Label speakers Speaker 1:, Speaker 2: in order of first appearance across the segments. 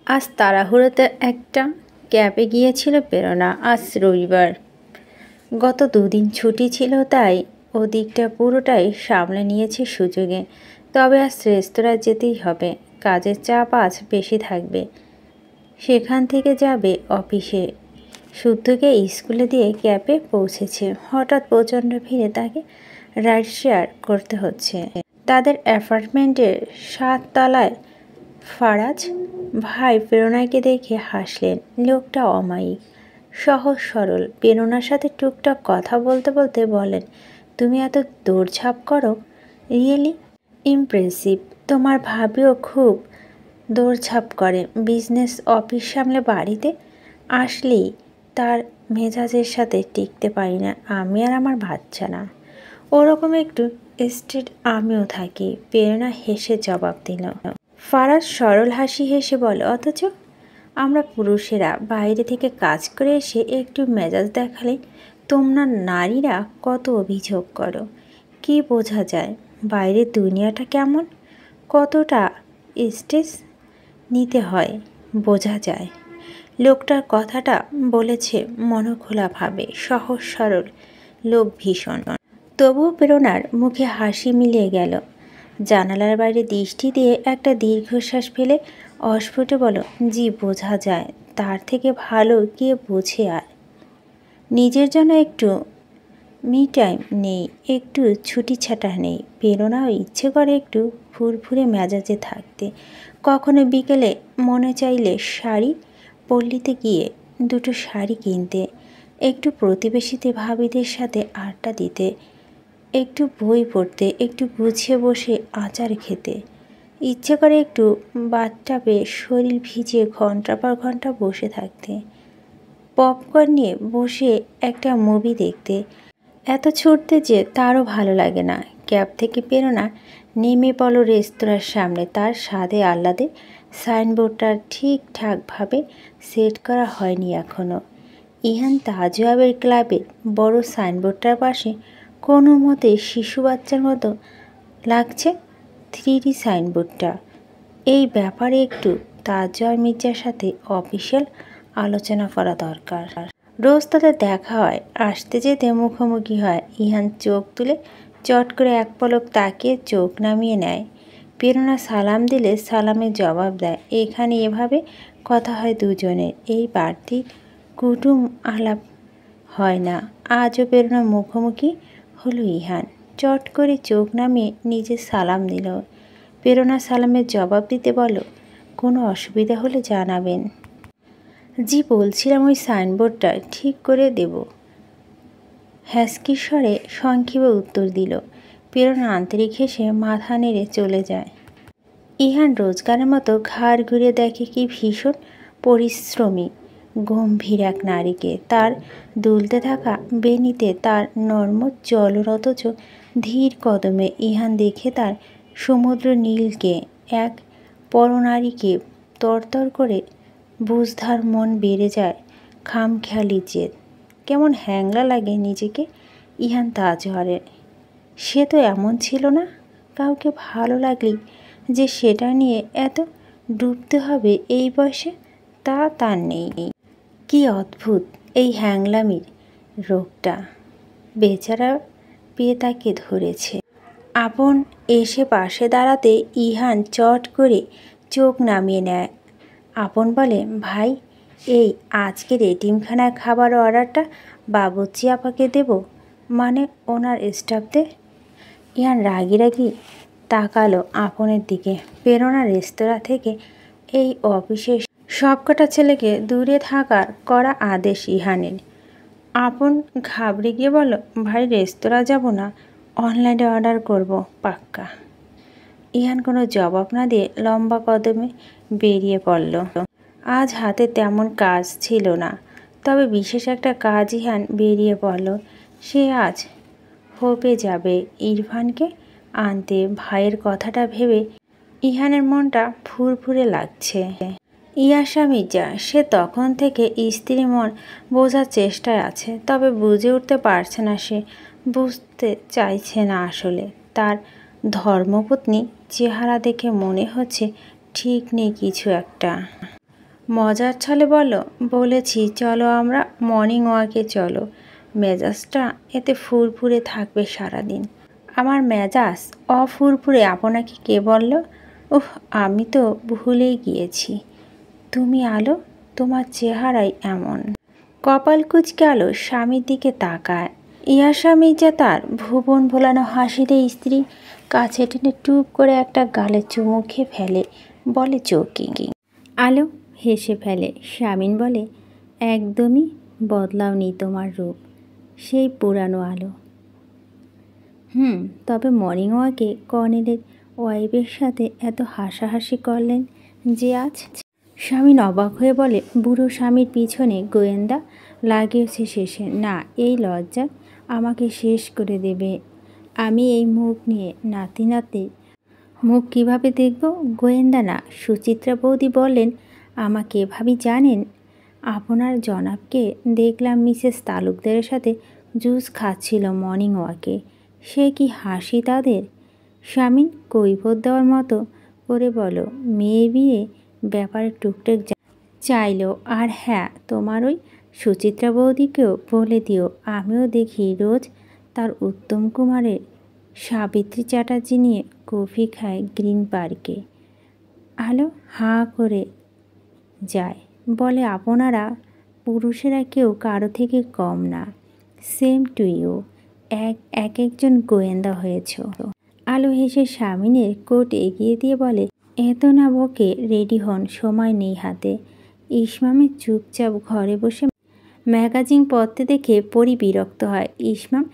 Speaker 1: আজ তাড়াহুড়োতে একটা ক্যাবে গিয়েছিল প্রেরণা। আজ রবিবার, গত দুদিন ছুটি ছিল, তাই ওদিকটা পুরোটাই সামলে নিয়েছে সুযোগে। তবে আজ রেস্তোরাঁ যেতেই হবে, কাজের চাপ আজ বেশি থাকবে। সেখান থেকে যাবে অফিসে। শুদ্ধকে স্কুলে দিয়ে ক্যাবে পৌঁছেছে। হঠাৎ প্রচণ্ড ভিড়ে তাকে রাইড শেয়ার করতে হচ্ছে। তাদের অ্যাপার্টমেন্টের 7 তলায় ফারাজ ভাই প্রেরণাকে দেখে হাসলেন। লোকটা অমায়িক, সহজ সরল। প্রেরণার সাথে টুকটাক কথা বলতে বলতে বলেন, তুমি এত দৌড়ঝাঁপ করো, রিয়েলি ইমপ্রেসিভ। তোমার ভাবিও খুব দৌড়ঝাঁপ করে। বিজনেস, অফিস সামলে বাড়িতে আসলেই তার মেজাজের সাথে টিকতে পারি না আমি আর আমার বাচ্চা না। ওরকম একটু স্ট্রেট আমিও থাকি। প্রেরণা হেসে জবাব দিল। ফারাজ সরল হাসি হেসে বলে, অথচ আমরা পুরুষেরা বাইরে থেকে কাজ করে এসে একটু মেজাজ দেখালে তোমরা নারীরা কত অভিযোগ করো। কি বোঝা যায় বাইরের দুনিয়াটা কেমন, কতটা স্ট্রেস নিতে হয় বোঝা যায়। লোকটার কথাটা বলেছে মনখোলাভাবে, সহজ সরল লোক ভীষণ। তবুও প্রেরণার মুখে হাসি মিলিয়ে গেল। জানালার বাইরে দৃষ্টি দিয়ে একটা দীর্ঘশ্বাস ফেলে অস্ফুটে বলো, জি বোঝা যায়। তার থেকে ভালো কে বোঝে। আর নিজের জন্য একটু মি টাইম নেই, একটু ছুটি ছাটা নেই। প্রেরণাও ইচ্ছে করে একটু ফুরফুরে মেজাজে থাকতে। কখনো বিকেলে মনে চাইলে শাড়ি পল্লীতে গিয়ে দুটো শাড়ি কিনতে, একটু প্রতিবেশীতে ভাবিদের সাথে আড্ডা দিতে, একটু বই পড়তে, একটু গুছিয়ে বসে আচার খেতে। ইচ্ছে করে একটু বাথটাবে শরীর ভিজিয়ে ঘন্টার পর ঘন্টা বসে থাকতে, পপকর্ন নিয়ে বসে একটা মুভি দেখতে। এত ছুটতে যে তারও ভালো লাগে না। ক্যাব থেকে প্রেরণা নেমে পড়ল রেস্তোরাঁর সামনে। তার স্বাদে আহ্লাদে সাইনবোর্ডটা ঠিকঠাকভাবে সেট করা হয়নি এখনও। ইহান তাজওয়াবের ক্লাবের বড় সাইনবোর্ডটার পাশে কোনো মতে শিশু বাচ্চার মতো লাগছে 3D সাইনবোর্ডটা। এই ব্যাপারে একটু তাজওয়াব মির্জার সাথে অফিসিয়াল আলোচনা করা দরকার। রোজ তাদের দেখা হয়, আসতে যেতে মুখোমুখি হয়। ইহান চোখ তুলে চট করে এক পলক তাকিয়ে চোখ নামিয়ে নেয়। প্রেরণা সালাম দিলে সালামের জবাব দেয়। এখানে এভাবে কথা হয় দুজনের, এই বাড়তি কুটুম আলাপ হয় না। আজও প্রেরণা মুখোমুখি হলো ইহান। চট করে চোখ নামিয়ে নিজে সালাম দিল। প্রেরণা সালামের জবাব দিতে বলো, কোনো অসুবিধা হলে জানাবেন। জি বলছিলাম ওই সাইনবোর্ডটা ঠিক করে দেব, হ্যাস্কি স্বরে সংক্ষেপে উত্তর দিল। প্রেরণা আন্তরিক হেসে মাথা নেড়ে চলে যায়। ইহান রোজগারের মতো ঘাড় ঘুরে দেখে কি ভীষণ পরিশ্রমী গম্ভীর এক নারীকে। তার দুলতে থাকা বেনিতে তার নর্ম চলন, অথচ ধীর কদমে। ইহান দেখে তার সমুদ্র নীলকে, এক পরনারীকে। তরতর করে বুঝধার মন বেড়ে যায় খামখেয়ালি জেদ। কেমন হ্যাংলা লাগে নিজেকে ইহান তাজওয়ারের। সে তো এমন ছিল না। কাউকে ভালো লাগলেই যে সেটা নিয়ে এত ডুবতে হবে এই বয়সে, তা তার নেই। কি অদ্ভুত এই হ্যাংলামির রোগটা। বেচারা পেয়ে তাকে ধরেছে। আপন এসে পাশে দাঁড়াতে ইহান চট করে চোখ নামিয়ে নেয়। আপন বলে, ভাই এই আজকের এতিমখানার খাবার অর্ডারটা বাবুর্চি আপাকে দেব, মানে ওনার স্টাফদের। ইহান রাগি রাগি তাকালো আপনের দিকে। প্রেরণা রেস্তোরাঁ থেকে এই অফিসের সবকটা ছেলেকে দূরে থাকার করা আদেশ ইহানের। আপন ঘাবড়ে গিয়ে বলল, ভাই রেস্তোরাঁ যাব না, অনলাইনে অর্ডার করব পাক্কা। ইহান কোনো জবাব না দিয়ে লম্বা কদমে বেরিয়ে পড়ল। আজ হাতে তেমন কাজ ছিল না, তবে বিশেষ একটা কাজ। ইহান বেরিয়ে পড়ল। সে আজ হোপে যাবে ইরফানকে আনতে। ভাইয়ের কথাটা ভেবে ইহানের মনটা ফুরফুরে লাগছে। ইয়াশা মির্জা, সে তখন থেকে স্ত্রী মন বোঝার চেষ্টায় আছে, তবে বুঝে উঠতে পারছে না। সে বুঝতে চাইছে না আসলে। তার ধর্মপত্নী চেহারা দেখে মনে হচ্ছে ঠিক নেই কিছু একটা। মজার ছলে বলল, বলেছি চলো আমরা মর্নিং ওয়াকে চলো, মেজাজটা এতে ফুরফুরে থাকবে সারাদিন। আমার মেজাজ অফুরফুরে আপনাকে কে বলল? উহ, আমি তো ভুলেই গিয়েছি। তুমি আলো, তোমার চেহারাই এমন। কপাল কুঁচকে আলো স্বামীর দিকে তাকায়। ইয়াসা মির্জা তার ভুবন ভোলানো হাসিতে স্ত্রী কাছে টেনে টুপ করে একটা গালে চুমু খেয়ে ফেলে, বলে চৌকি। আলো হেসে ফেলে। শামিন বলে, একদমই বদলাওনি তোমার রূপ, সেই পুরানো আলো। তবে মর্নিং ওয়াকে কর্নেলের ওয়াইফের সাথে এত হাসাহাসি করলেন যে আজ? শামিন অবাক হয়ে বলে, বুড়ো স্বামীর পিছনে গোয়েন্দা লাগিয়েছে শেষে। না, এই লজ্জা আমাকে শেষ করে দেবে। আমি এই মুখ নিয়ে নাতি নাতি মুখ কিভাবে দেখব? গোয়েন্দা না, সুচিত্রা বৌদি বললেন আমাকে। ভাবি জানেন, আপনার জনাবকে দেখলাম মিসেস তালুকদারের সাথে জুস খাচ্ছিল মর্নিং ওয়াকে। সে কি হাসি তাদের! শামিন কৈফিয়ত দেওয়ার মতো করে বলো, মেয়ে বিয়ে ব্যাপারে টুকটাক চাইলো। আর হ্যাঁ, তোমার ওই সুচিত্রা বৌদিকেও বলে দিও, আমিও দেখি রোজ তার উত্তম কুমারের সাবিত্রী চ্যাটার্জি নিয়ে কফি খায় গ্রিন পার্কে। আলো হাঁ করে যায়, বলে, আপনারা পুরুষেরা কেউ কারো থেকে কম না। Same to you. একজন গোয়েন্দা হয়েছ। আলো হেসে শামিনের কোট এগিয়ে দিয়ে বলে, এত না বকে, রেডি হন, সময় নেই হাতে। ইসমামের চুপচাপ ঘরে বসে ম্যাগাজিন পড়তে দেখে পরি বিরক্ত হয়। ইসমাম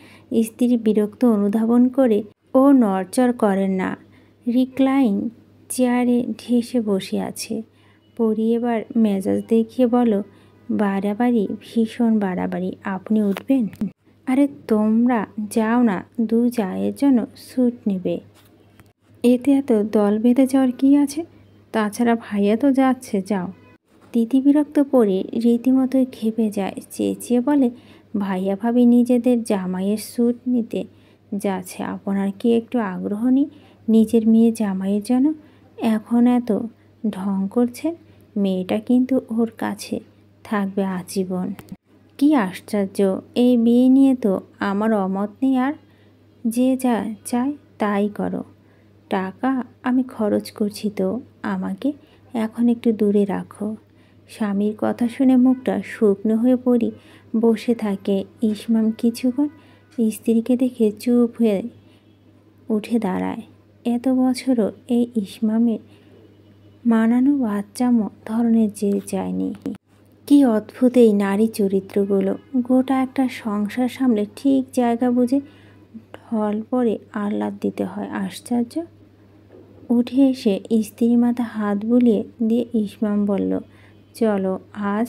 Speaker 1: স্ত্রী বিরক্ত অনুধাবন করে ও নড়চড় করেন না, রিক্লাইন চেয়ারে ঢেসে বসে আছে। পরি এবার মেজাজ দেখিয়ে বলো, বাড়াবাড়ি, ভীষণ বাড়াবাড়ি, আপনি উঠবেন? আরে তোমরা যাও না, দু জায়ের জন্য স্যুট নেবে, এতে এত দল বেঁধে যাওয়ার কী আছে? তাছাড়া ভাইয়া তো যাচ্ছে, যাও। দিদি বিরক্ত পড়ে রীতিমতোই খেপে যায়, চেঁচিয়ে বলে, ভাইয়া ভাবি নিজেদের জামাইয়ের স্যুট নিতে যাচ্ছে, আপনার কি একটু আগ্রহ নেই নিজের মেয়ে জামাইয়ের জন্য? এখন এত ঢং করছেন, মেয়েটা কিন্তু ওর কাছে থাকবে আজীবন। কি আশ্চর্য! এই বিয়ে নিয়ে তো আমার অমত নেই। আর যে যা চায় তাই করো, টাকা আমি খরচ করছি তো, আমাকে এখন একটু দূরে রাখো। স্বামীর কথা শুনে মুখটা শুকনো হয়ে পড়ি বসে থাকে। ইসমাম কিছুক্ষণ স্ত্রীকে দেখে চুপ হয়ে উঠে দাঁড়ায়। এত বছরও এই ইসমামের মানানো বাচ্চামো ধরনের যে যায়নি। কি অদ্ভুত এই নারী চরিত্রগুলো! গোটা একটা সংসার সামলে ঠিক জায়গা বুঝে ঢল পরে আহ্লাদ দিতে হয়। আশ্চর্য! উঠে এসে স্ত্রীর মাথা হাত বুলিয়ে দিয়ে ইসমাম বলল, চলো আজ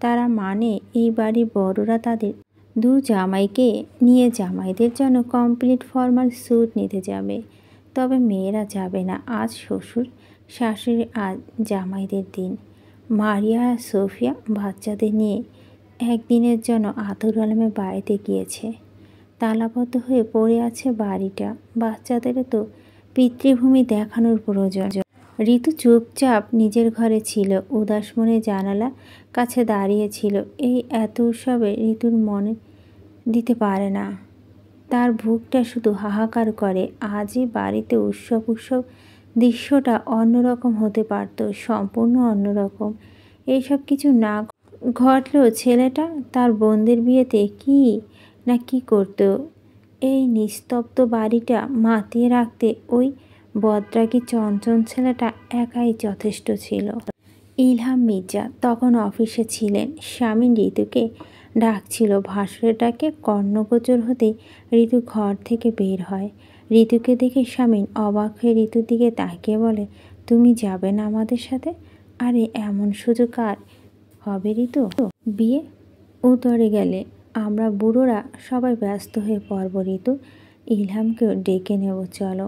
Speaker 1: তারা মানে এই বাড়ির বড়রা তাদের দু জামাইকে নিয়ে জামাইদের জন্য কমপ্লিট ফর্মাল স্যুট নিতে যাবে। তবে মেয়েরা যাবে না। আজ শ্বশুর শাশুড়ি, আজ জামাইদের দিন। মারিয়া আর সোফিয়া বাচ্চাদের নিয়ে একদিনের জন্য আতর আলমের বাড়িতে গিয়েছে। তালাবদ্ধ হয়ে পড়ে আছে বাড়িটা। বাচ্চাদেরও তো পিতৃভূমি দেখানোর প্রয়োজন। ঋতু চুপচাপ নিজের ঘরে ছিল, উদাস মনে জানালা কাছে দাঁড়িয়েছিল। এই এত উৎসবে ঋতুর মনে দিতে পারে না, তার বুকটা শুধু হাহাকার করে। আজই বাড়িতে উৎসব দৃশ্যটা অন্যরকম হতে পারত, সম্পূর্ণ অন্যরকম। এইসব কিছু না ঘটলেও ছেলেটা তার বোনদের বিয়েতে কি না কি করত। এই নিস্তব্ধ বাড়িটা মাতিয়ে রাখতে ওই বদরাগী চঞ্চল ছেলেটা একাই যথেষ্ট ছিল। ইলহাম মির্জা তখন অফিসে ছিলেন। স্বামী ঋতুকে ডাকছিল। ভাসুরের ডাকে কর্ণগোচর হতেই ঋতু ঘর থেকে বের হয়। ঋতুকে দেখে স্বামী অবাক হয়ে ঋতুর দিকে তাকিয়ে বলে, তুমি যাবে না আমাদের সাথে? আরে এমন সুযোগ আর হবে ঋতু? বিয়ে উতরে গেলে আমরা বুড়োরা সবাই ব্যস্ত হয়ে পড়ব ঋতু। ইলহামকেও ডেকে নেব, চলো।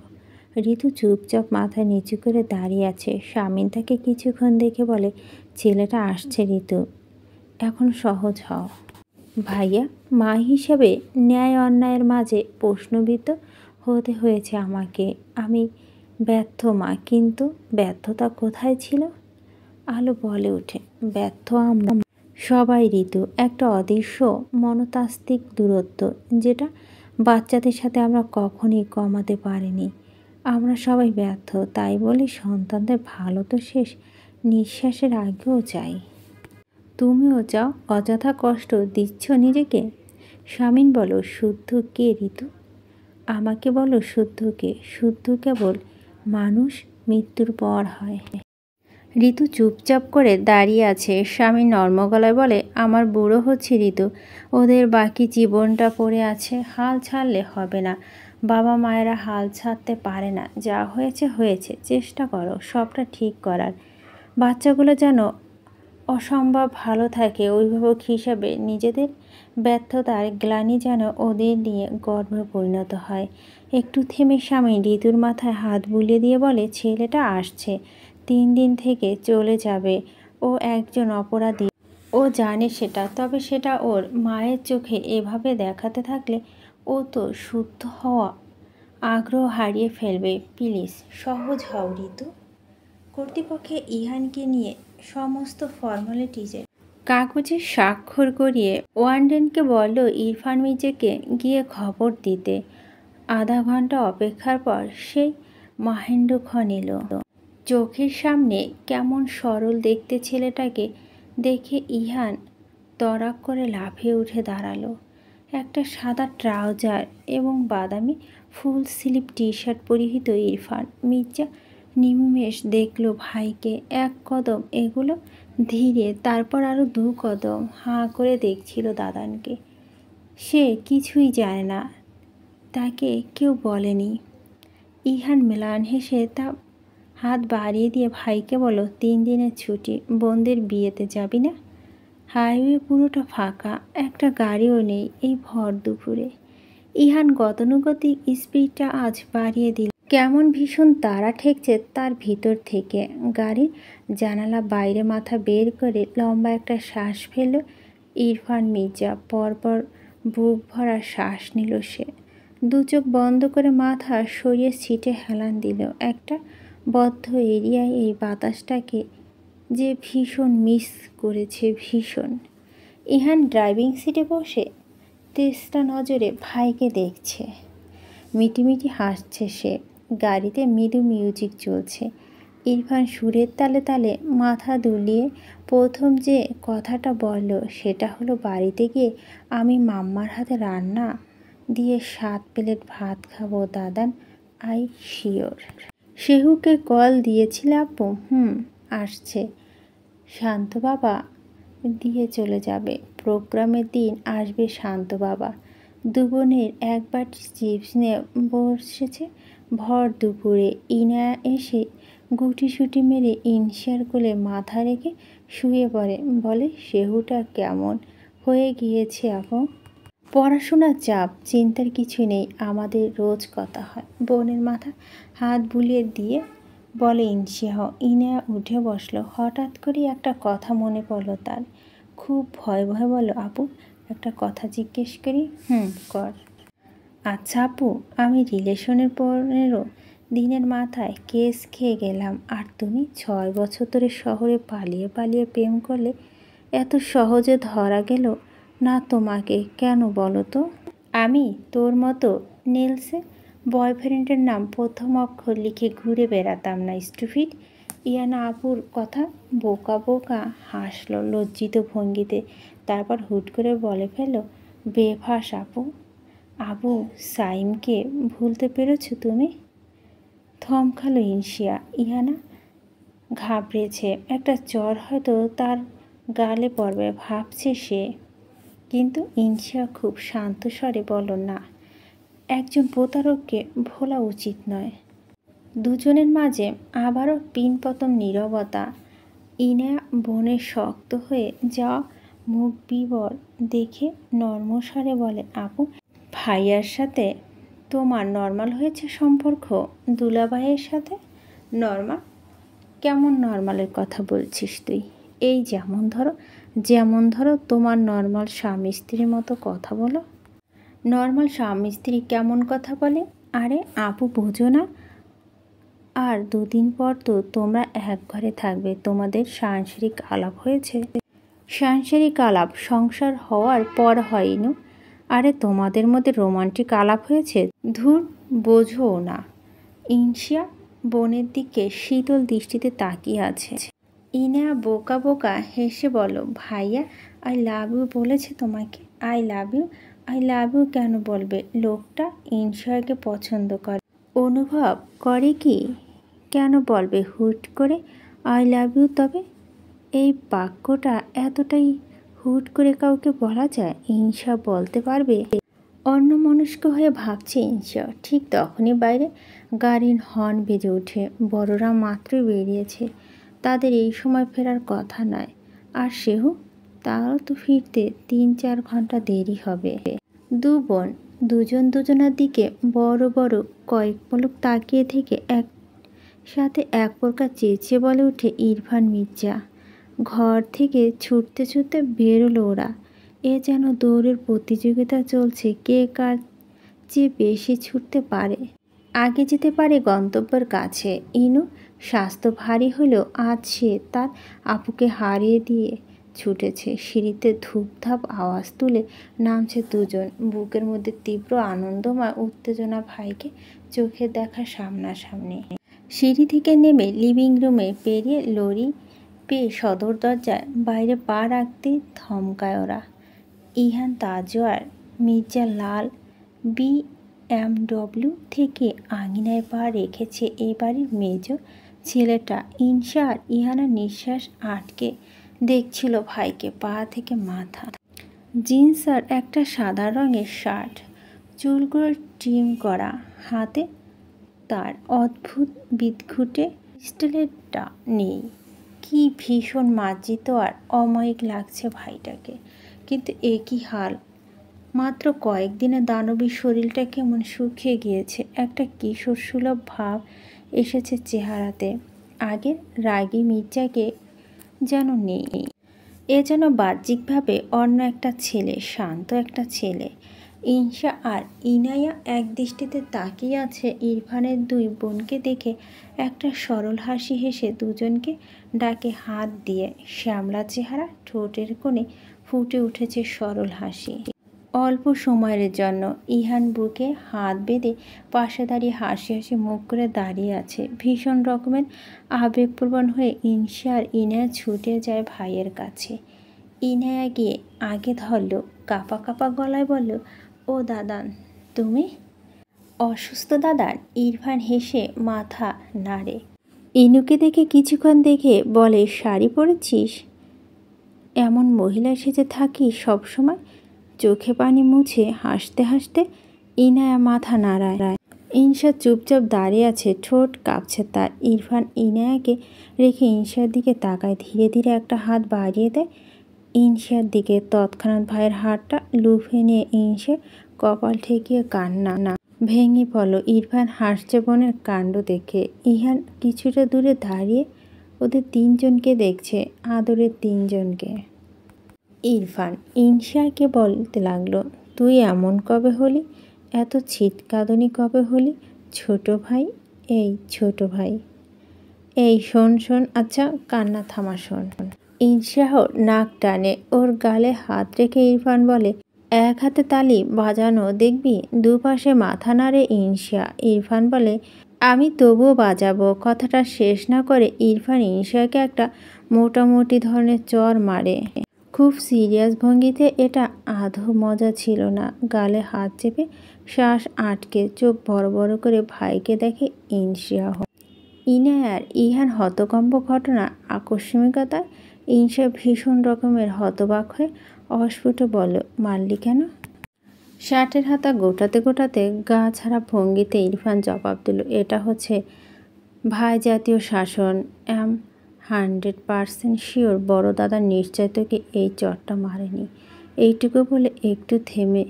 Speaker 1: ঋতু চুপচাপ মাথা নিচু করে দাঁড়িয়ে আছে। স্বামী তাকে কিছুক্ষণ দেখে বলে, ছেলেটা আসছে ঋতু, এখন সহজ হও। ভাইয়া, মা হিসেবে ন্যায় অন্যায়ের মাঝে প্রশ্নবিদ্ধ হতে হয়েছে আমাকে। আমি ব্যর্থ মা, কিন্তু ব্যর্থতা কোথায় ছিল? আলো বলে ওঠে, ব্যর্থ আমরা সবাই। ঋতু একটা অদৃশ্য মনস্তাত্ত্বিক দূরত্ব যেটা বাচ্চাদের সাথে আমরা কখনই কমাতে পারিনি। আমরা সবাই ব্যর্থ, তাই বলি সন্তানদের ভালো তো শেষ নিঃশ্বাসের আগেও চাই। তুমিও চাও? অযথা কষ্ট দিচ্ছ নিজেকে? স্বামীন বলো, শুদ্ধ কে ঋতু? আমাকে বলো, শুদ্ধ কে? শুদ্ধ কেবল মানুষ মৃত্যুর পর হয়। ঋতু চুপচাপ করে দাঁড়িয়ে আছে। স্বামী নর্ম গলায় বলে, আমার বুড়ো হচ্ছে ঋতু, ওদের বাকি জীবনটা পড়ে আছে। হাল ছাড়লে হবে না। বাবা মায়েরা হাল ছাড়তে পারে না। যা হয়েছে হয়েছে, চেষ্টা করো সবটা ঠিক করার। বাচ্চাগুলো যেন অসম্ভব ভালো থাকে। অভিভাবক হিসাবে নিজেদের ব্যর্থতার গ্লানি যেন ওদের নিয়ে গর্বে পরিণত হয়। একটু থেমে স্বামী ঋতুর মাথায় হাত বুলিয়ে দিয়ে বলে, ছেলেটা আসছে, 3 দিন থেকে চলে যাবে। ও একজন অপরাধী, ও জানে সেটা। তবে সেটা ওর মায়ের চোখে এভাবে দেখাতে থাকলে ও তো শুদ্ধ হওয়া আগ্রহ হারিয়ে ফেলবে। প্লিজ সহজ হও ঋতু। কর্তৃপক্ষে ইহানকে নিয়ে সমস্ত ফর্মালিটিজের কাগজে স্বাক্ষর করিয়ে ওয়ার্ডেনকে বলল ইরফান মির্জাকে গিয়ে খবর দিতে। আধা ঘন্টা অপেক্ষার পর সেই মাহেন্দ্রক্ষণ এলো। চোখের সামনে কেমন সরল দেখতে ছেলেটাকে দেখে ইহান তড়াক করে লাফিয়ে উঠে দাঁড়ালো। একটা সাদা ট্রাউজার এবং বাদামি ফুল স্লিভ টি শার্ট পরিহিত ইরফান মির্জা নিমেষ দেখল ভাইকে। এক কদম এগুলো ধীরে, তারপর আরও 2 কদম। হাঁ করে দেখছিল দাদানকে। সে কিছুই জানে না, তাকে কেউ বলেনি। ইহান ম্লান হেসে তা হাত বাড়িয়ে দিয়ে ভাইকে বলল, 3 দিনের ছুটি, বোনদের বিয়েতে যাবি না? হাইওয়ে পুরোটা ফাঁকা, একটা গাড়িও নেই এই ভর দুপুরে। ইহান গতানুগতিক স্পিডটা আজ বাড়িয়ে দিল। কেমন ভীষণ তাড়া ঠেকছে তার ভিতর থেকে। গাড়ির জানালা বাইরে মাথা বের করে লম্বা একটা শ্বাস ফেলল ইরফান মির্জা। পরপর বুক ভরা শ্বাস নিল সে। 2 চোখ বন্ধ করে মাথা সরিয়ে সিটে হেলান দিল। একটা বদ্ধ এরিয়ায় এই বাতাসটাকে যে ভীষণ মিস করেছে, ভীষণ। ইহান ড্রাইভিং সিটে বসে তেষ্টা নজরে ভাইকে দেখছে। মিটিমিটি হাসছে সে। গাড়িতে মৃদু মিউজিক চলছে। ইরফান সুরের তালে তালে মাথা দুলিয়ে প্রথম যে কথাটা বলল সেটা হলো, বাড়িতে গিয়ে আমি মাম্মার হাতে রান্না দিয়ে 7 প্লেট ভাত খাবো দাদান, আই শিওর। শেহুকে কল দিয়েছিলে আপু? আসছে। শান্ত বাবা দিয়ে চলে যাবে। প্রোগ্রামের দিন আসবে শান্ত বাবা। 2 বোনের এক বাটি চিপস নিয়ে বসেছে ভর দুপুরে। ইনা এসে গুটিসুটি মেরে ইনশিয়ার কোলে মাথা রেখে শুয়ে পড়ে। বলে, শেহুটা কেমন হয়ে গিয়েছে আপু? পড়াশোনার চাপ, চিন্তার কিছু নেই, আমাদের রোজ কথা হয়। বোনের মাথা হাত বুলিয়ে দিয়ে বলে ইনশিয়াহ। ইনা উঠে বসলো। হঠাৎ করে একটা কথা মনে পড়ল তার। খুব ভয় ভয় বলল, আপু একটা কথা জিজ্ঞেস করি? কর। আচ্ছা আপু, আমি রিলেশনের 15 দিনের মাথায় কেস খেয়ে গেলাম, আর তুমি 6 বছর ধরে শহরে পালিয়ে পালিয়ে প্রেম করলে। এত সহজে ধরা গেল না তোমাকে কেন বলো তো? আমি তোর মতো নেলসে বয়ফ্রেন্ডের নাম প্রথম অক্ষর লিখে ঘুরে বেড়াতাম না স্টুপিড। ইয়ানা আপুর কথা বোকা বোকা হাসল লজ্জিত ভঙ্গিতে। তারপর হুট করে বলে ফেলল, বেফাস আপু। আবু সাইমকে ভুলতে পেরেছো তুমি? থমকালো ইনশিয়া। ইহানা ঘাবড়েছে। একটা চর হয়তো তার গালে পড়বে ভাবছে সে। কিন্তু ইনশিয়া খুব শান্ত স্বরে বলল, না, একজন প্রতারককে ভোলা উচিত নয়। দুজনের মাঝে আবারও পিনপতন নীরবতা। ইনা বোনের শক্ত হয়ে যাওয়া মুখ বিবর দেখে নর্মস্বরে বলে, আপু ভাইয়ার সাথে তোমার নর্মাল হয়েছে সম্পর্ক? দুলাভাইয়ের সাথে নর্মাল? কেমন নর্মালের কথা বলছিস তুই? এই যেমন ধরো তোমার নর্মাল স্বামী স্ত্রীর মতো কথা বলো। নর্মাল স্বামী স্ত্রী কেমন কথা বলে? আরে আপু বোঝো না, আর দুদিন পর তো তোমরা এক ঘরে থাকবে। তোমাদের সাংসারিক আলাপ হয়েছে? সাংসারিক আলাপ সংসার হওয়ার পর হয়নি। আরে তোমাদের মধ্যে রোমান্টিক আলাপ হয়েছে? ধুর, বোঝো না। ইনশিয়া বোনের দিকে শীতল দৃষ্টিতে তাকিয়ে আছে। ইনা বোকা বোকা হেসে বলল, ভাইয়া আই লাভ ইউ বলেছে তোমাকে? I love you? I love you কেন বলবে? লোকটা ইনশিয়াকে পছন্দ করে, অনুভব করে কি? কেন বলবে হুট করে আই লাভ ইউ? তবে এই বাক্যটা এতটাই হুট করে কাউকে বলা যায়? ইনশা বলতে পারবে? অন্যমনস্ক হয়ে ভাবছে ইনশা। ঠিক তখনই বাইরে গাড়ির হর্ন বেজে ওঠে। বড়রা মাত্রই বেরিয়েছে, তাদের এই সময় ফেরার কথা নয়। আর সেও, তারও তো ফিরতে 3-4 ঘন্টা দেরি হবে। দু বোন দুজন দুজনের দিকে বড় বড় কয়েক পলক তাকিয়ে থেকে একসাথে এক প্রকার চেঁচিয়ে বলে ওঠে ইরফান মির্জা। ঘর থেকে ছুটতে ছুটতে বেরোলো ওরা। এ যেন দৌড়ের প্রতিযোগিতা চলছে, কে কার চেয়ে বেশি ছুটতে পারে, আগে যেতে পারে গন্তব্যের কাছে। ইনু স্বাস্থ্য ভারী হলেও আজ সে তার আপুকে হারিয়ে দিয়ে ছুটেছে। সিঁড়িতে ধূপধাপ আওয়াজ তুলে নামছে দুজন। বুকের মধ্যে তীব্র আনন্দময় উত্তেজনা, ভাইকে চোখে দেখা সামনাসামনি। সিঁড়ি থেকে নেমে লিভিং রুমে পেরিয়ে লরি পেয়ে সদর দরজায় বাইরে পা রাখতে থমকায় ওরা। ইহান তাজওয়ার মির্জা লাল BMW থেকে আঙিনায় পা রেখেছে এ বাড়ির মেজ ছেলেটা। ইনশা আর ইহানের নিঃশ্বাস আটকে দেখছিল ভাইকে পা থেকে মাথা। জিন্স আর একটা সাদা রঙের শার্ট, চুলগুলো ট্রিম করা, হাতে তার অদ্ভুত বিদঘুটে পিস্টলেরটা নেই। কি ভীষণ মার্জিত আর অমায়িক লাগছে ভাইটাকে। কিন্তু একই হাল, মাত্র কয়েকদিনে দানবী শরীরটা কেমন শুকিয়ে গিয়েছে। একটা কিশোর সুলভ ভাব এসেছে চেহারাতে। আগের রাগী মির্জাকে যেন নেই। এ যেন বাহ্যিকভাবে অন্য একটা ছেলে, শান্ত একটা ছেলে। ইনশা আর ইনায়া এক দৃষ্টিতে তাকিয়ে আছে ইরফানের দুই বোনকে দেখে। একটা সরল হাসি হেসে দুজনকে ডাকে হাত দিয়ে। শ্যামলা চেহারা, ঠোঁটের কোণে ফুটে উঠেছে সরল হাসি। অল্প সময়ের জন্য ইহান বুকে হাত বেঁধে পাশে দাঁড়িয়ে হাসি হাসি মুখ করে দাঁড়িয়ে আছে। ভীষণ রকমের আবেগপ্রবণ হয়ে ইনশা আর ইনায়া ছুটে যায় ভাইয়ের কাছে। ইনায়া গিয়ে আগে ধরল, কাঁপা কাঁপা গলায় বলল, ও দাদান, তুমি অসুস্থ দাদান? ইরফান হেসে মাথা নাড়ে। ইনুকে দেখে কিছুক্ষণ দেখে বলে, শাড়ি পরেছিস? এমন মহিলা সেজে থাকি সবসময়। চোখে পানি মুছে হাসতে হাসতে ইনায়া মাথা নাড়ায়। ইনশা চুপচাপ দাঁড়িয়ে আছে, ঠোঁট কাঁপছে তার। ইরফান ইনায়াকে রেখে ইনশার দিকে তাকায়। ধীরে ধীরে একটা হাত বাড়িয়ে দেয় ইনশার দিকে। তৎক্ষণাৎ ভাইয়ের হাতটা লুফে নিয়ে ইনশার কপাল ঠেকিয়ে কান্না ভেঙে পড়ল। ইরফান হাসছে বোনের কাণ্ড দেখে। ইহান কিছুটা দূরে দাঁড়িয়ে ওদের তিনজনকে দেখছে, আদরের তিনজনকে। ইরফান ইনশাকে বলতে লাগলো, তুই এমন কবে হলি? এত ছিটকাঁদনি কবে হলি? ছোট ভাই, এই ছোট ভাই, এই শোন শোন, আচ্ছা কান্না থামা, শোন। ইনশাহ নাক টানে। ওর গালে হাত রেখে ইরফান বলে, এক হাতে তালি বাজানো দেখবি? দুপাশে মাথা নাড়ে ইনশা। ইরফান বলে, আমি তবুও বাজাবো। কথাটা শেষ না করে ইরফান ইনশাকে একটা মোটামুটি ধরনের চর মারে। খুব সিরিয়াস ভঙ্গিতে। এটা আধো মজা ছিল না। গালে হাত চেপে শ্বাস আটকে চোখ বড় বড় করে ভাইকে দেখে ইনশাহ। ইনায়া আর ইহান হতকম্প। ঘটনা আকস্মিকতায় ইনশা ভীষণ রকমের হতবাক হয়ে অস্ফুট বলল, মারলি কেন? শার্টের হাতা গোটাতে গোটাতে গা ছাড়া ভঙ্গিতে ইরফান জবাব দিল, এটা হচ্ছে ভাই জাতীয় শাসন। 100% শিওর বড় দাদার নিশ্চয় তোকে এই চটটা মারেনি। এইটুকু বলে একটু থেমে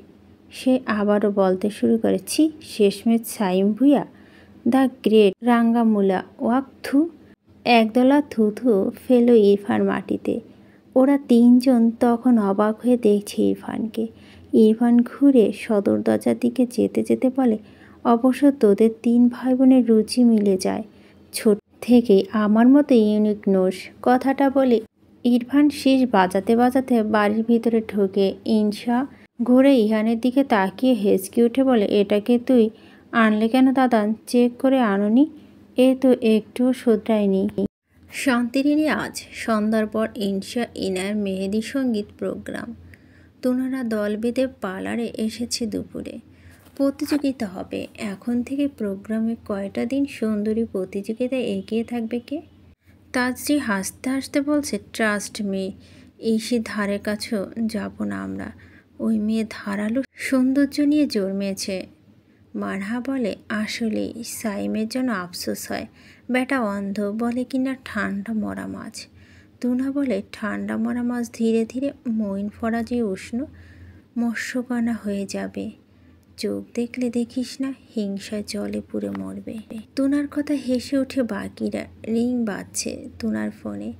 Speaker 1: সে আবারও বলতে শুরু করে, ছি, শেষমেশ সাইম ভুইয়া, দ্য গ্রেট রাঙ্গামুলা ওয়াক থু। একদলা থুথু ফেলো ইরফান মাটিতে। ওরা তিনজন তখন অবাক হয়ে দেখছে ইরফানকে। ইরফান ঘুরে সদর দরজার দিকে যেতে যেতে বলে, অবশ্য তোদের 3 ভাই বোনের রুচি মিলে যায়। ছোট থেকেই আমার মতো ইউনিক নোস। কথাটা বলে ইরফান শীষ বাজাতে বাজাতে বাড়ির ভিতরে ঢোকে। ইনসা ঘুরে ইহানের দিকে তাকিয়ে হেঁচকে উঠে বলে, এটাকে তুই আনলে কেন দাদা? চেক করে আনোনি? এ তো একটুও শোধরায়নি। শান্তিরিনী আজ সন্ধ্যার পর ইনসা ইনার মেহেদি সঙ্গীত প্রোগ্রাম। তোনারা দল বেঁধে পার্লারে এসেছে দুপুরে। প্রতিযোগিতা হবে এখন থেকে। প্রোগ্রামে কয়টা দিন সুন্দরী প্রতিযোগিতায় এগিয়ে থাকবে কে? তাজরি হাসতে হাসতে বলছে, ট্রাস্ট মি, ইসি ধারে কাছেও যাব না আমরা। ওই মেয়ে ধারালো সৌন্দর্য নিয়ে জন্মেছে। মানহা বলে, আসলেই সাইমের জন্য আফসোস হয়। বেটা অন্ধ, বলে কিনা ঠান্ডা মরা মাছ। তুনা বলে, ঠান্ডা মরা মাছ ধীরে ধীরে মইন ফরাজি উষ্ণ মৎস্যকন্যা হয়ে যাবে। চোখ দেখলে দেখিস না, হিংসায় জলে পুড়ে মরবে। তুনার কথা হেসে উঠে বাকিরা। রিং বাজছে তুনার ফোনে।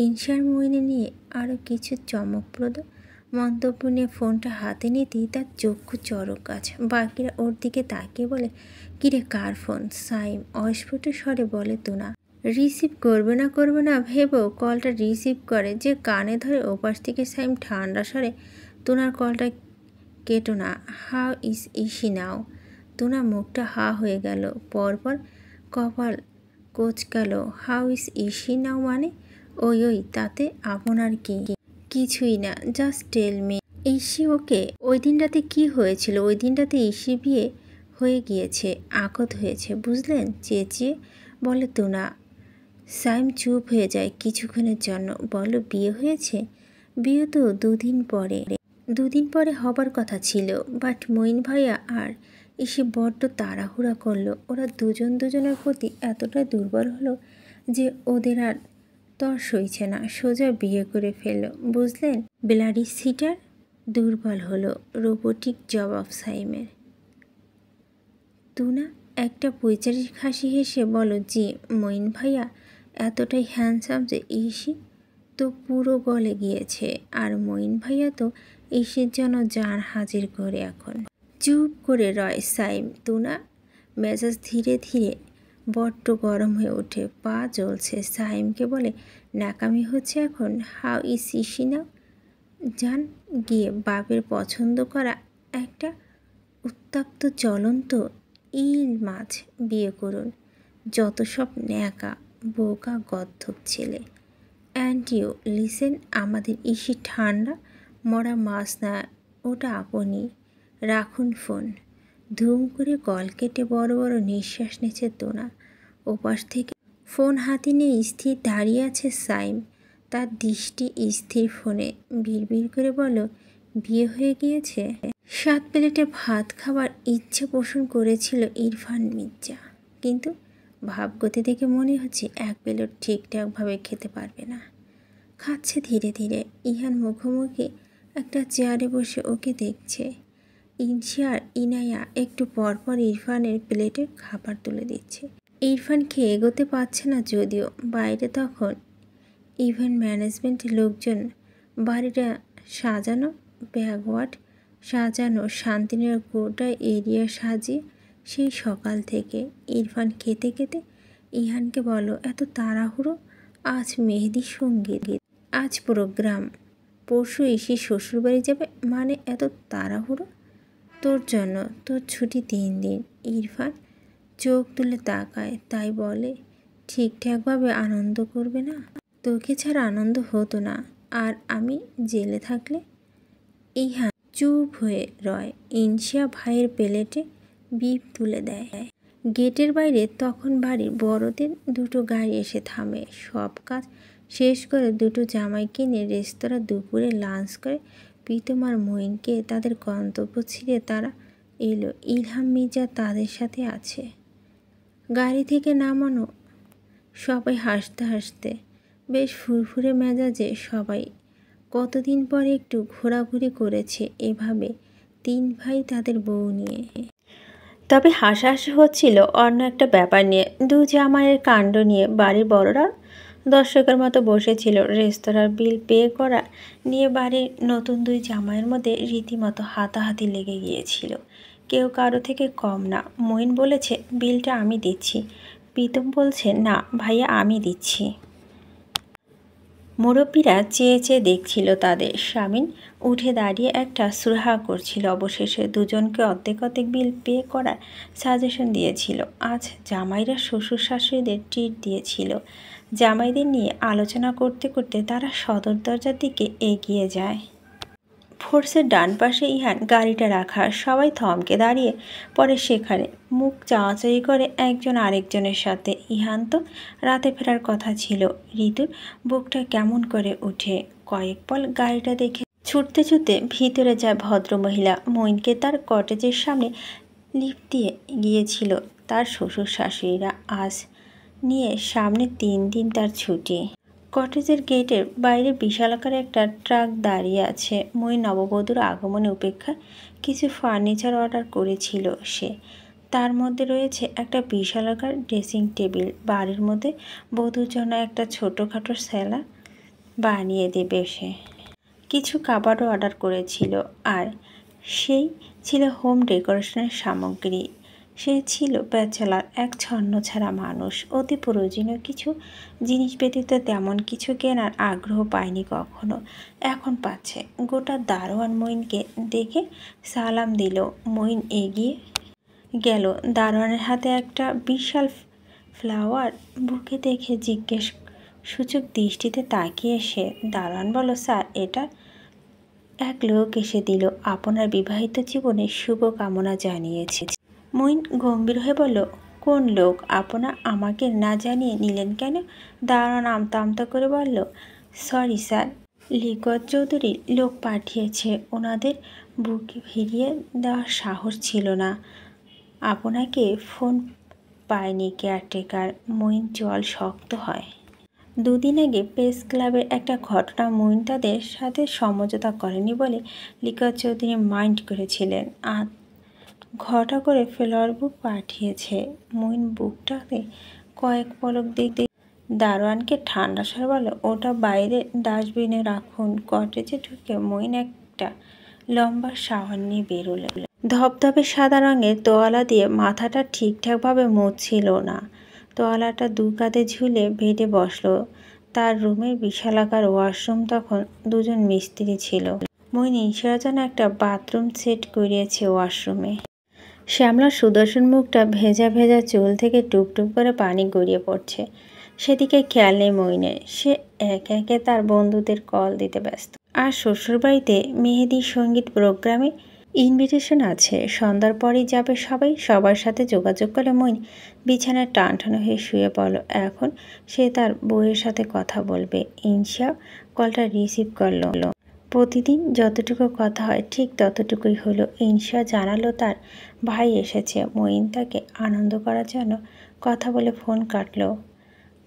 Speaker 1: ইনসার মইনে নিয়ে আরও কিছু চমকপ্রদ মন্তব্য নিয়ে ফোনটা হাতে নিতেই তার চক্ষু চড়ক গাছ। বাকিরা ওর দিকে তাকিয়ে বলে, কিরে কার ফোন? সাইম অস্ফুট স্বরে বলে। তুনা রিসিভ করবে না ভেবেও কলটা রিসিভ করে। যে কানে ধরে ওপাশ থেকে সাইম ঠান্ডা স্বরে, তুনার কলটা কেটো না। হাউ ইজ ইসি নাও? তুনা মুখটা হা হয়ে গেল। পরপর কপাল কোচকালো। হাউ ইজ ইসি নাও মানে? ওই তাতে আপনার কি? কিছুই না, জাস্ট টেল মি। ইসি ওকে? ওই দিনটাতে কি হয়েছিল? ওই দিনটাতে ইসি বিয়ে হয়ে গিয়েছে, আকত হয়েছে, বুঝলেন? চেঁচিয়ে বলে তুনা। সাইম চুপ হয়ে যায় কিছুক্ষণের জন্য। বলো, বিয়ে হয়েছে? বিয়ে তো দুদিন পরে হবার কথা ছিল, বাট মইন ভাইয়া আর ইসি বড্ড তাড়াহুড়া করলো। ওরা দুজনের প্রতি এতটাই দুর্বল হলো যে ওদের আর তর সইছে না, সোজা বিয়ে করে ফেললো, বুঝলেন? Bloody seater. দুর্বল হলো, রোবোটিক জবাব সাইমের। তুনা একটা পৈচারিক হাসি হেসে বলো, জি মইন ভাইয়া এতটাই হ্যান্ডসাম যে ইসি তো পুরো গলে গিয়েছে। আর মইন ভাইয়া তো ইসির জন্য জান হাজির করে এখন। চুপ করে রয় সাইম। তুনা মেজাজ ধীরে ধীরে বড্ড গরম হয়ে ওঠে, পা জ্বলছে। সাইমকে বলে, ন্যাকামি হচ্ছে এখন। হাউ ইজ ইসি নাও? যান গিয়ে বাপের পছন্দ করা একটা উত্তপ্ত জ্বলন্ত ইল মাছ বিয়ে করুন। যত সব ন্যাকা বোকা গদ্ধব ছেলে। অ্যান্ড ইউ লিসেন, আমাদের ইসি ঠান্ডা মরা মাছ না, ওটা আপনি। রাখুন ফোন। ধুম করে কল কেটে বড় বড় নিঃশ্বাস নিচ্ছে তোনা। ওপাশ থেকে ফোন হাতে নিয়ে স্থির দাঁড়িয়ে আছে সাইম। তার দৃষ্টি স্থির ফোনে। বিড়বিড় করে বলো, বিয়ে হয়ে গিয়েছে? 7 প্লেটে ভাত খাবার ইচ্ছে পোষণ করেছিল ইরফান মির্জা, কিন্তু ভাবগতি দেখে মনে হচ্ছে 1 প্লেট ঠিকঠাকভাবে খেতে পারবে না। খাচ্ছে ধীরে ধীরে। ইহান মুখোমুখি একটা চেয়ারে বসে ওকে দেখছে। ইনসা আর ইনায়া একটু পরপর ইরফানের প্লেটে খাবার তুলে দিচ্ছে। ইরফান খেয়ে এগোতে পারছে না যদিও। বাইরে তখন ইভেন্ট ম্যানেজমেন্টের লোকজন। বাড়িটা সাজানো, ব্যাকওয়ার্ড সাজানো, শান্তিনের গোটা এরিয়া সাজিয়ে সেই সকাল থেকে। ইরফান খেতে খেতে ইহানকে বলো, এত তাড়াহুড়ো? আজ মেহেদি সঙ্গীত, আজ প্রোগ্রাম, পরশু ইসি শ্বশুরবাড়ি যাবে, মানে এত তাড়াহুড়ো? তোর জন্য, তোর ছুটি 3 দিন। ইরফান চোখ তুলে তাকায়, তাই বলে, ঠিকঠাকভাবে আনন্দ করবে না? তোকে ছাড়া আনন্দ হতো না। আর আমি জেলে থাকলে? ইহান চুপ হয়ে রয়। ইনসা ভাইয়ের প্লেটে বিপ তুলে দেয়। গেটের বাইরে তখন বাড়ির বড়দের 2টো গাড়ি এসে থামে। সব কাজ শেষ করে 2টো জামাই কিনে রেস্তোরাঁ দুপুরে লাঞ্চ করে প্রীতম আর মইনকে তাদের গন্তব্য ছিঁড়ে তারা এলো। ইলহাম মির্জা তাদের সাথে আছে। গাড়ি থেকে নামানো সবাই হাসতে হাসতে, বেশ ফুরফুরে মেজাজে সবাই। কতদিন পরে একটু ঘোরাঘুরি করেছে এভাবে 3 ভাই তাদের বউ নিয়ে। তবে হাসাহাসি হচ্ছিল অন্য একটা ব্যাপার নিয়ে, 2 জামাইয়ের কাণ্ড নিয়ে। বাড়ির বড়রা দর্শকের মতো বসেছিল। রেস্তোরাঁর বিল পে করা নিয়ে বাড়ির নতুন 2 জামাইয়ের মধ্যে রীতিমতো হাতাহাতি লেগে গিয়েছিল, কেউ কারো থেকে কম না। মইন বলেছে, বিলটা আমি দিচ্ছি, প্রীতম বলছে, না ভাইয়া আমি দিচ্ছি। মুরব্বীরা চেয়ে চেয়ে দেখছিল তাদের। শামিন উঠে দাঁড়িয়ে একটা সুরাহা করছিল। অবশেষে দুজনকে অর্ধেক অর্ধেক বিল পে করার সাজেশন দিয়েছিল। আজ জামাইরা শ্বশুর শাশুড়িদের ট্রিট দিয়েছিল। জামাইদের নিয়ে আলোচনা করতে করতে তারা সদর দরজার দিকে এগিয়ে যায়। ফোর্সের ডান পাশে ইহান গাড়িটা রাখা। সবাই থমকে দাঁড়িয়ে পরে সেখানে মুখ চাওয়াচাই করে একজন আরেকজনের সাথে। ইহান তো রাতে ফেরার কথা ছিল। ঋতুর বুকটা কেমন করে ওঠে। কয়েক পল গাড়িটা দেখে ছুটতে ছুটতে ভিতরে যায় ভদ্রমহিলা। মঈনকে তার কটেজের সামনে লিফট দিয়ে গিয়েছিল তার শ্বশুর শাশুড়িরা। আজ নিয়ে সামনে 3 দিন তার ছুটি। কটেজের গেটের বাইরে বিশালাকার একটা ট্রাক দাঁড়িয়ে আছে। মই নববধূর আগমনে উপেক্ষায় কিছু ফার্নিচার অর্ডার করেছিল সে। তার মধ্যে রয়েছে একটা বিশালাকার ড্রেসিং টেবিল। বাড়ির মধ্যে বধূর জন্য একটা ছোটোখাটো সেলা বানিয়ে দেবে সে। কিছু কাবারও অর্ডার করেছিল। আর সেই ছিল হোম ডেকোরেশনের সামগ্রী। সে ছিল ব্যাচেলার, এক ছন্নছাড়া মানুষ। অতি প্রয়োজনীয় কিছু জিনিস ব্যতীত তেমন কিছু কেনার আগ্রহ পায়নি কখনো। এখন পাচ্ছে। গোটা দারোয়ান মঈনকে দেখে সালাম দিল। মঈন এগিয়ে গেল। দারোয়ানের হাতে একটা বিশাল ফ্লাওয়ার বুকে দেখে জিজ্ঞেস সূচক দৃষ্টিতে তাকিয়ে সে। দারোয়ান বলল, স্যার, এটা এক লোক এসে দিল। আপনার বিবাহিত জীবনে শুভ কামনা জানিয়েছে। মঈন গম্ভীর হয়ে বলল, কোন লোক? আপনার আমাকে না জানিয়ে নিলেন কেন? দারোয়ান আমতা আমতা করে বলল, সরি স্যার, লিকত চৌধুরী লোক পাঠিয়েছে। ওনাদের বুকে ফিরিয়ে দেওয়ার সাহস ছিল না। আপনাকে ফোন পায়নি কেয়ারটেকার। মঈন জল শক্ত হয়। 2 দিন আগে প্রেস ক্লাবের একটা ঘটনা মঈন তাদের সাথে সমঝোতা করেনি বলে লিকত চৌধুরী মাইন্ড করেছিলেন। আর ঘটা করে ফ্লাওয়ার বুক পাঠিয়েছে। মঈন বুকটাতে কয়েক পলক দেখতে দারোয়ানকে ঠান্ডা স্বরে বলল, ওটা বাইরে ডাস্টবিনে রাখুন। কটেজে ঢুকে মঈন একটা লম্বা শাওয়ার নিয়ে বেরোল। ধবধবে সাদা রঙের তোয়ালা দিয়ে মাথাটা ঠিকঠাকভাবে মুছছিল না। তোয়ালাটা 2 কাঁধে ঝুলে বেডে বসলো। তার রুমের বিশালাকার ওয়াশরুম। তখন 2 জন মিস্ত্রি ছিল। মঈন ইশারার জন্য একটা বাথরুম সেট করিয়েছে ওয়াশরুমে। শ্যামলার সুদর্শন মুখটা ভেজা ভেজা চুল থেকে টুপটুপ করে পানি গড়িয়ে পড়ছে। সেদিকে খেয়াল নেই মঈনের। সে একে একে তার বন্ধুদের কল দিতে ব্যস্ত। আর শ্বশুরবাড়িতে মেহেদি সঙ্গীত প্রোগ্রামে ইনভিটেশন আছে। সন্ধ্যার পরেই যাবে সবাই। সবার সাথে যোগাযোগ করে মঈন বিছানায় টানটানো হয়ে শুয়ে পড়ল। এখন সে তার বউয়ের সাথে কথা বলবে। ইনশা কলটা রিসিভ করল। প্রতিদিন যতটুকু কথা হয় ঠিক ততটুকুই হলো। ইনশা জানালো তার ভাই এসেছে। মঈন তাকে আনন্দ করার জন্য কথা বলে ফোন কাটল।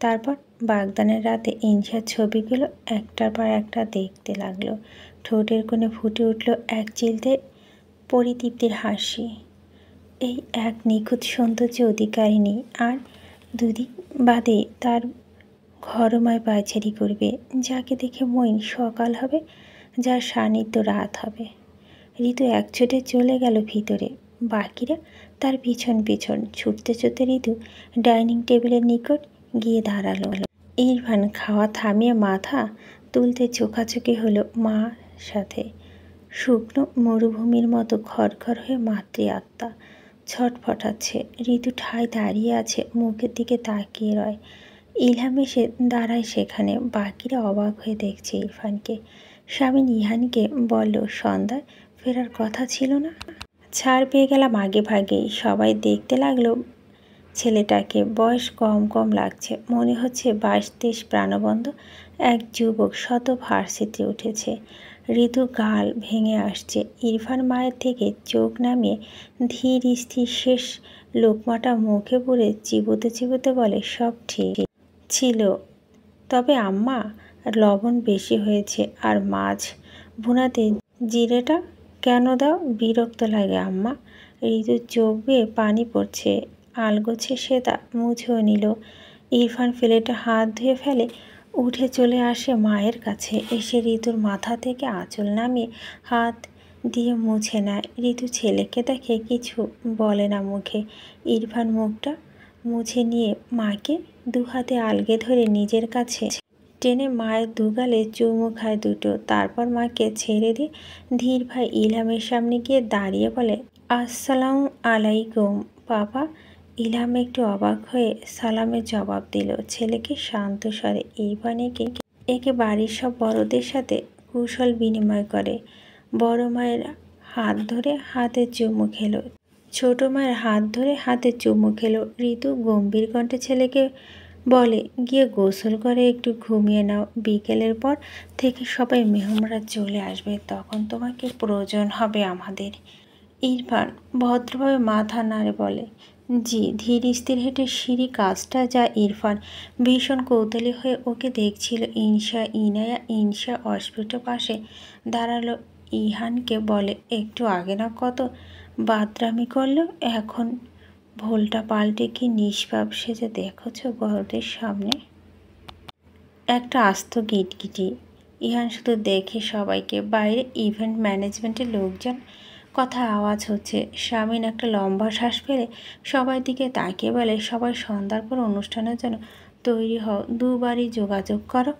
Speaker 1: তারপর বাগদানের রাতে ইনশার ছবিগুলো একটার পর একটা দেখতে লাগলো। ঠোঁটের কোণে ফুটে উঠল এক চিলতে পরিতৃপ্তির হাসি। এই এক নিখুঁত সৌন্দর্য অধিকারিণী। আর 2 দিন বাদে তার ঘরময় পায়চারি করবে। যাকে দেখে মঈন সকাল হবে, যার সান্নিধ্য রাত হবে। ঋতু একছোটে চলে গেল ভিতরে। বাকিরা তার পিছন পিছন ছুটতে ছুটতে ঋতু ডাইনিং টেবিলের নিকট গিয়ে দাঁড়ালো। ইরফান খাওয়া থামিয়ে মাথা তুলতে চোখাচোখি হলো মার সাথে। শুকনো মরুভূমির মতো খড়খড় হয়ে মাতৃ আত্মা ছটফটাচ্ছে। ঋতু ঠায় দাঁড়িয়ে আছে, মুখের দিকে তাকিয়ে রয়। ইলহাম এসে দাঁড়ায় সেখানে। বাকিরা অবাক হয়ে দেখছে ইরফানকে। শামিন ইহানকে বলল, সন্ধ্যায় ফেরার কথা ছিল না? ছাড় পেয়ে গেলাম আগে ভাগেই। সবাই দেখতে লাগলো ছেলেটাকে। বয়স কম কম লাগছে। মনে হচ্ছে 22-23 প্রাণবন্ত এক যুবক। শত ভার্সিটি উঠেছে। ঋতু গাল ভেঙে আসছে। ইরফান মায়ের থেকে চোখ নামিয়ে ধীর স্থির শেষ লোকমাটা মুখে পুরে চিবোতে চিবোতে বলে, সব ঠিক ছিল, তবে আম্মা লবণ বেশি হয়েছে। আর মাছ ভুনাতে জিরেটা কেন দাও? বিরক্ত লাগে আম্মা। ঋতুর চোখ বেয়ে পানি পড়ছে। আলগোছে সে তা মুছেও নিল। ইরফান প্লেটে হাত ধুয়ে ফেলে। উঠে চলে আসে মায়ের কাছে। এসে ঋতুর মাথা থেকে আঁচল নামিয়ে হাত দিয়ে মুছে নেয়। ঋতু ছেলেকে দেখে কিছু বলে না মুখে। ইরফান মুখটা মুছে নিয়ে মাকে দু হাতে আলগে ধরে নিজের কাছে টেনে মায়ের দুগালে চুমু খায় দুটো। তারপর মাকে ছেড়ে দিয়ে ধীর ভাই ইলহামের সামনে গিয়ে দাঁড়িয়ে বলে, আসসালামু আলাইকুম পাপা। ইলহাম একটু অবাক হয়ে সালামের জবাব দিল। ছেলেকে শান্ত স্বরে। ইরফান একে বাড়ির সব বড়দের সাথে কুশল বিনিময় করে। বড় মায়ের হাত ধরে হাতে চুমু খেলো, ছোট মায়ের হাত ধরে হাতে চুমু খেলো। ঋতু গম্ভীর কণ্ঠে ছেলেকে বলে, গিয়ে গোসল করে একটু ঘুমিয়ে নাও। বিকেলের পর থেকে সবাই মেহমানরা চলে আসবে, তখন তোমাকে প্রয়োজন হবে আমাদের। ইরফান ভদ্রভাবে মাথা নাড়ে বলে, জি। ধীর স্থির হেঁটে সিঁড়ি কাজটা যা ইরফান ভীষণ কৌতূহলী হয়ে ওকে দেখছিল। ইনশা অস্ফুট পাশে দাঁড়ালো। ইহানকে বলে, একটু আগে না কত বাদরামি করলো, এখন ভোলটা পাল্টে কি নিষ্পাপ সেজে দেখছ বড়দের সামনে। একটা আস্ত গিটগিটি। ইহান শুধু দেখে সবাইকে। বাইরে ইভেন্ট ম্যানেজমেন্টের লোকজন কথা আওয়াজ হচ্ছে। শামিন একটা লম্বা শ্বাস ফেলে সবার দিকে তাকিয়ে বলে, সবাই সন্ধ্যার পর অনুষ্ঠানের জন্য তৈরি হও, দুবারই যোগাযোগ করো।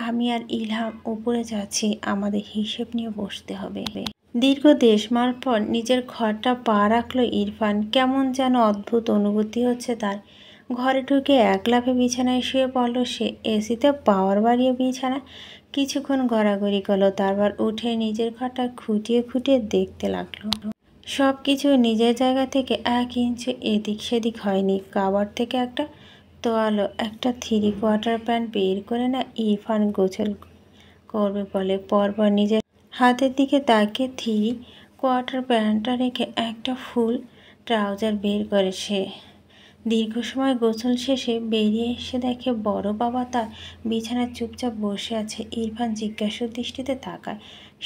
Speaker 1: আমি আর ইলহাম উপরে যাচ্ছি, আমাদের হিসেব নিয়ে বসতে হবে। দীর্ঘ দেশমার পর নিজের ঘরটা পা রাখলো ইরফান। কেমন যেন অদ্ভুত অনুভূতি হচ্ছে তার। ঘরে ঢুকে এক লাফে বিছানায় শুয়ে পড়ল সে। এসিতে পাওয়ার বাড়িয়ে বিছানায় কিছুক্ষণ গড়াগড়ি করলো, তারপর উঠে নিজের ঘরটা খুঁটিয়ে খুঁটিয়ে দেখতে লাগলো। সব কিছু নিজের জায়গা থেকে 1 ইঞ্চি এদিক সেদিক হয়নি। কাবার থেকে একটা তোয়ালো, একটা 3/4 প্যান্ট বের করে না ইরফান গোসল করবে বলে পরপর নিজের হাতের দিকে তাকিয়ে 3/4 প্যান্টটা রেখে একটা ফুল ট্রাউজার বের করে সে। দীর্ঘ সময় গোসল শেষে বেরিয়ে এসে দেখে বড় বাবা তার বিছানায় চুপচাপ বসে আছে। ইরফান জিজ্ঞাসা দৃষ্টিতে তাকায়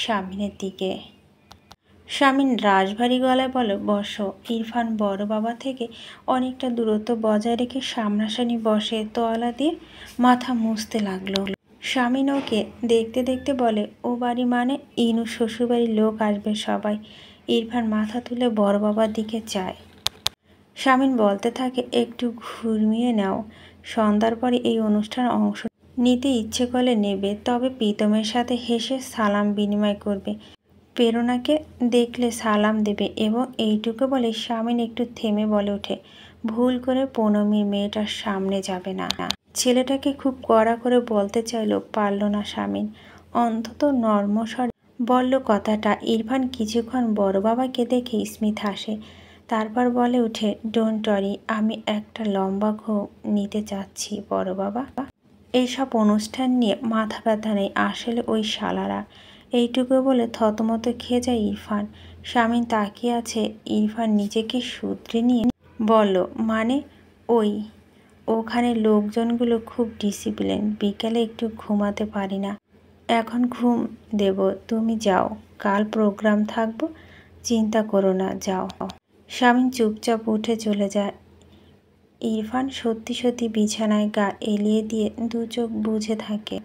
Speaker 1: শামিনের দিকে। শামিন রাশভারী গলায় বলে, বসো। ইরফান বড় বাবা থেকে অনেকটা দূরত্ব বজায় রেখে সামনাসামনি বসে তোয়ালা দিয়ে মাথা মুছতে লাগলো। শামিন ওকে দেখতে দেখতে বলে, ও বাড়ি মানে? ইনু শ্বশুরবাড়ির লোক আসবে সবাই। ইরফান মাথা তুলে বড় বাবার দিকে চায়। শামিন বলতে থাকে, একটু ঘুমিয়ে নাও, সন্ধ্যার পরে এই অনুষ্ঠানে অংশ নিতে ইচ্ছে করলে নেবে, তবে প্রীতমের সাথে হেসে সালাম বিনিময় করবে, প্রেরণাকে দেখলে সালাম দেবে এবং এইটুকু বলে শামিন একটু থেমে বলে ওঠে, ভুল করে পৌনমীর মেয়েটার সামনে যাবে না। ছেলেটাকে খুব কড়া করে বলতে চাইল, পারল না শামিন। অন্তত নর্মস্বরে বলল কথাটা। ইরফান কিছুক্ষণ বড় বাবাকে দেখে স্মিত হাসে, তারপর বলে উঠে, ডোন্ট ওয়ারি, আমি একটা লম্বা ঘুম নিতে চাচ্ছি বড় বাবা। এইসব অনুষ্ঠান নিয়ে মাথা ব্যথা নেই, আসলে ওই শালারা। এইটুকু বলে থতমত খেয়ে যায় ইরফান। শামিন তাকিয়ে আছে। ইরফান নিজেকে শুধরে নিয়ে বলল, মানে ওখানে লোকজনগুলো খুব ডিসিপ্লিন, বিকেলে একটু ঘুমাতে পারি না, এখন ঘুম দেব, তুমি যাও, কাল প্রোগ্রাম থাকবো, চিন্তা করো না, যাও। শামিন চুপচাপ উঠে চলে যায়। ইরফান সত্যি সত্যি বিছানায় গা এলিয়ে দিয়ে দু চোখ বুজে থাকে।